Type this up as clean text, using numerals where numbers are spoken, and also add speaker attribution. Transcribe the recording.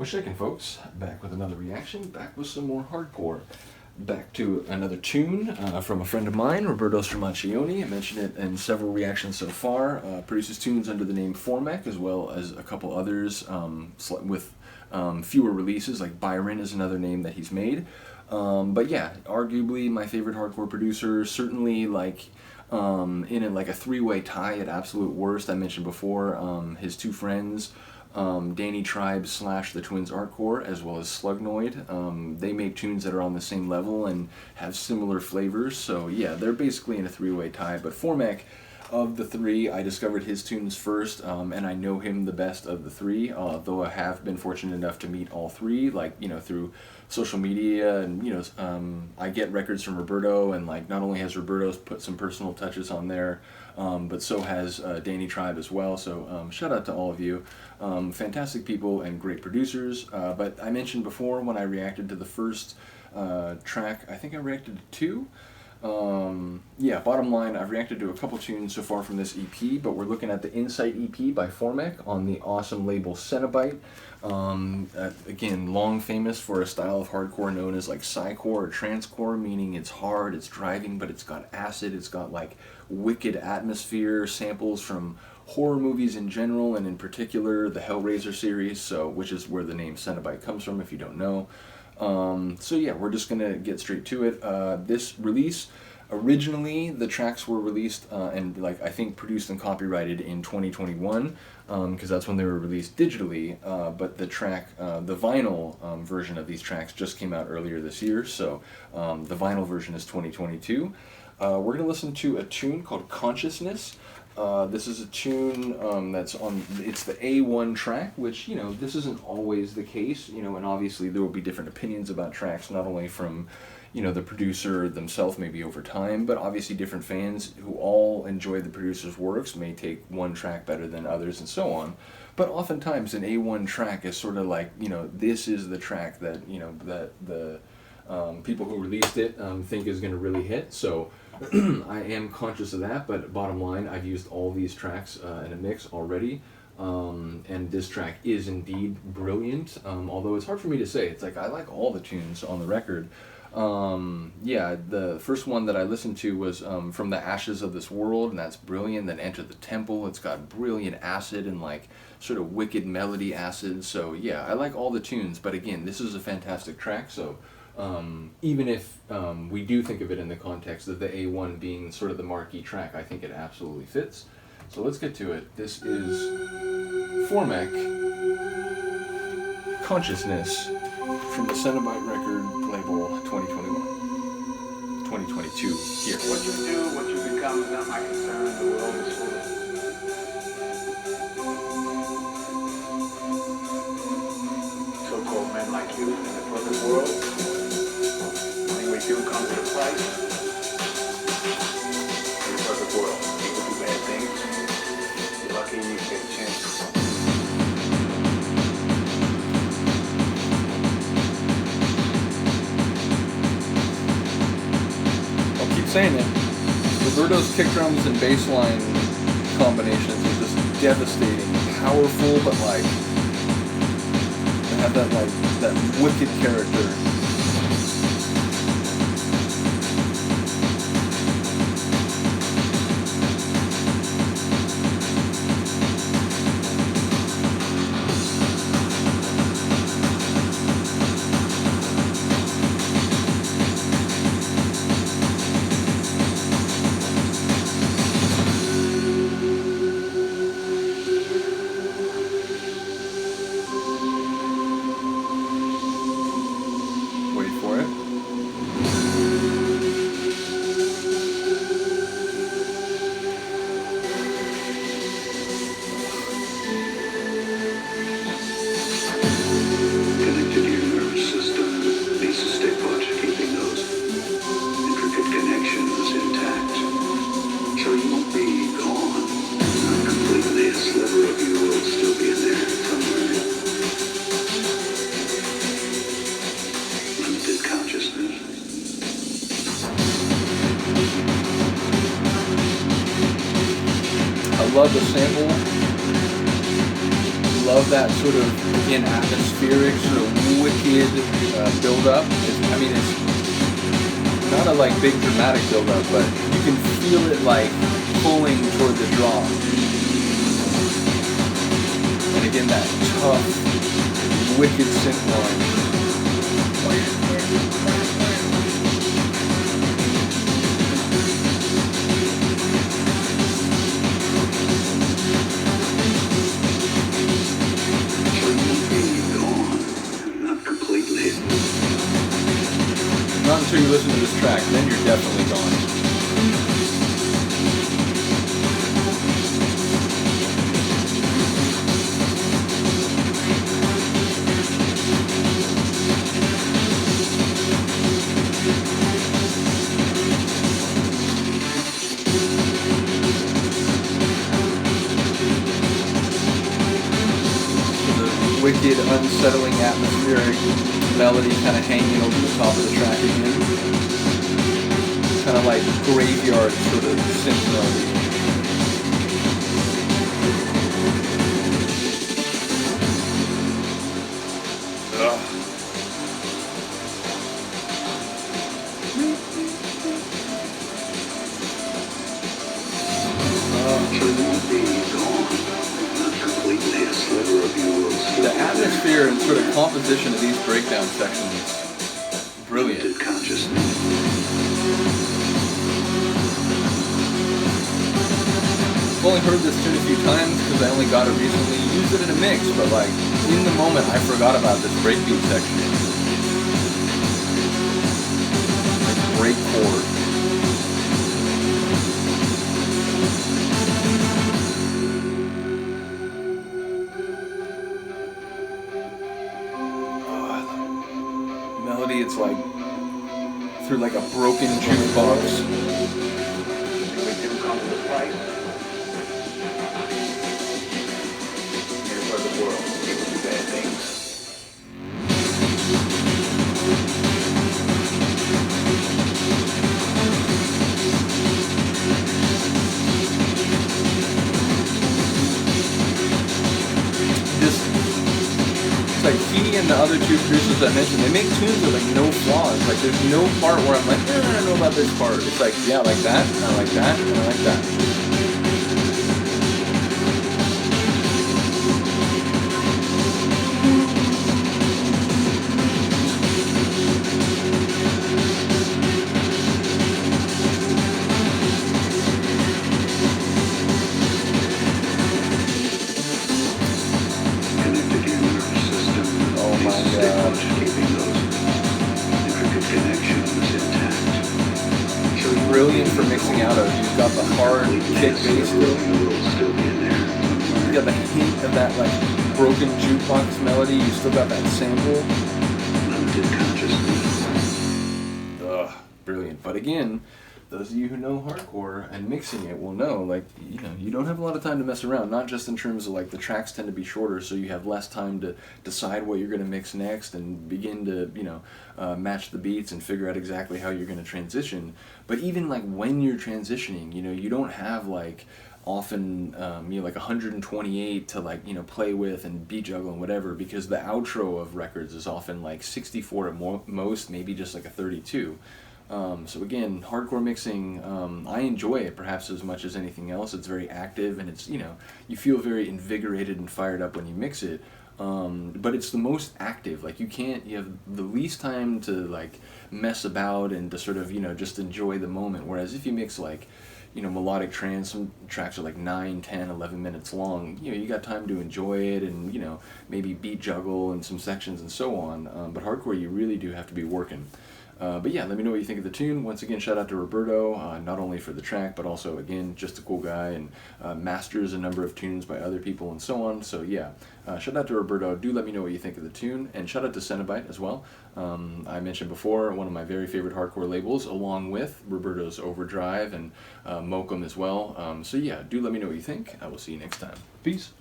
Speaker 1: What's shaking, folks? Back with another reaction, back with some more hardcore. Back to another tune from a friend of mine, Roberto Stramaccioni. I mentioned it in several reactions so far. Produces tunes under the name Formek, as well as a couple others with fewer releases, like Byron is another name that he's made. But yeah, arguably my favorite hardcore producer, certainly like in like a three-way tie at absolute worst. I mentioned before his two friends, Danny Tribe / the Twins Artcore, as well as Slugnoid. They make tunes that are on the same level and have similar flavors, so yeah, they're basically in a three-way tie. But Formek, of the three, I discovered his tunes first, and I know him the best of the three, though I have been fortunate enough to meet all three, like, you know, through social media, and, you know, I get records from Roberto, and, like, not only has Roberto put some personal touches on there, but so has Danny Tribe as well, so shout out to all of you. Fantastic people and great producers, but I mentioned before when I reacted to the first track, I think I reacted to two. Yeah, bottom line, I've reacted to a couple tunes so far from this EP, but we're looking at the Insight EP by Formek on the awesome label Cenobite. Again, long famous for a style of hardcore known as like psycore or transcore, meaning it's hard, it's driving, but it's got acid, it's got like wicked atmosphere, samples from horror movies in general, and in particular the Hellraiser series, so which is where the name Cenobite comes from if you don't know. So yeah, we're just gonna get straight to it. This release, originally the tracks were released and like I think produced and copyrighted in 2021, because that's when they were released digitally, but the track, the vinyl version of these tracks just came out earlier this year, so the vinyl version is 2022. We're gonna listen to a tune called Consciousness. This is a tune that's on, it's the A1 track, which, you know, this isn't always the case, you know, and obviously there will be different opinions about tracks, not only from, you know, the producer themselves maybe over time, but obviously different fans who all enjoy the producer's works may take one track better than others and so on. But oftentimes an A1 track is sort of like, you know, this is the track that, you know, that the people who released it think is going to really hit, so I am conscious of that, but bottom line, I've used all these tracks in a mix already, and this track is indeed brilliant, although it's hard for me to say. It's like I like all the tunes on the record. Yeah, the first one that I listened to was From the Ashes of This World, and that's brilliant. Then Enter the Temple, it's got brilliant acid and like sort of wicked melody acid, so yeah, I like all the tunes, but again, this is a fantastic track, so even if we do think of it in the context of the A1 being sort of the marquee track, I think it absolutely fits. So let's get to it. This is Formek, Consciousness, from the Cenobite record label 2021. 2022, here.
Speaker 2: What you do, what you become is not my concern. The world is full of so-called men like you in the perfect world. You come to the price in the perfect world. People do bad things. You're lucky you get a chance.
Speaker 1: I'll keep saying it. Roberto's kick drums and bass line combinations are just devastating, powerful, but like they have that like that wicked character. love the sample. Love that sort of, again, atmospheric, sort of wicked build-up. I mean, it's not a like big dramatic build-up, but you can feel it like pulling toward the draw. And again, that tough, wicked synth line. Not until you listen to this track, then you're definitely gone. Wicked, unsettling, atmospheric melody kind of hanging over the top of the track again. Kind of like graveyard sort of synth melody. The atmosphere and sort of composition of these breakdown sections, brilliant. I've only heard this tune a few times because I only got it recently. Used it in a mix, but like in the moment I forgot about this breakbeat section. Like break chord. Melody, it's like through like a broken jukebox.
Speaker 2: We do come with a price. Here's where the world people do bad things.
Speaker 1: Like he and the other two producers I mentioned, they make tunes with like no flaws. Like there's no part where I'm like, I don't know about this part. It's like, yeah, I like that, and I like that, and I like that. Brilliant for mixing out of. You've got the hard kick bass still. You got the hint of that like broken jukebox melody. You still got that sample. Ugh, brilliant. But again, those of you who know hardcore and mixing it will know, like, you know, you don't have a lot of time to mess around, not just in terms of like the tracks tend to be shorter, so you have less time to decide what you're going to mix next and begin to, you know, match the beats and figure out exactly how you're going to transition. But even like when you're transitioning, you know, you don't have like often, you know, like 128 to like, you know, play with and beat juggle and whatever, because the outro of records is often like 64 at most, maybe just like a 32. So again, hardcore mixing, I enjoy it perhaps as much as anything else. It's very active and it's, you know, you feel very invigorated and fired up when you mix it. But it's the most active. Like you have the least time to like mess about and to sort of, you know, just enjoy the moment. Whereas if you mix like, you know, melodic trance, some tracks are like 9, 10, 11 minutes long, you know, you got time to enjoy it and, you know, maybe beat juggle and some sections and so on. But hardcore, you really do have to be working. But yeah, let me know what you think of the tune. Once again, shout out to Roberto, not only for the track, but also, again, just a cool guy and masters a number of tunes by other people and so on. So yeah, shout out to Roberto. Do let me know what you think of the tune. And shout out to Cenobite as well. I mentioned before, one of my very favorite hardcore labels, along with Roberto's Overdrive and Mokum as well. So yeah, do let me know what you think. I will see you next time. Peace.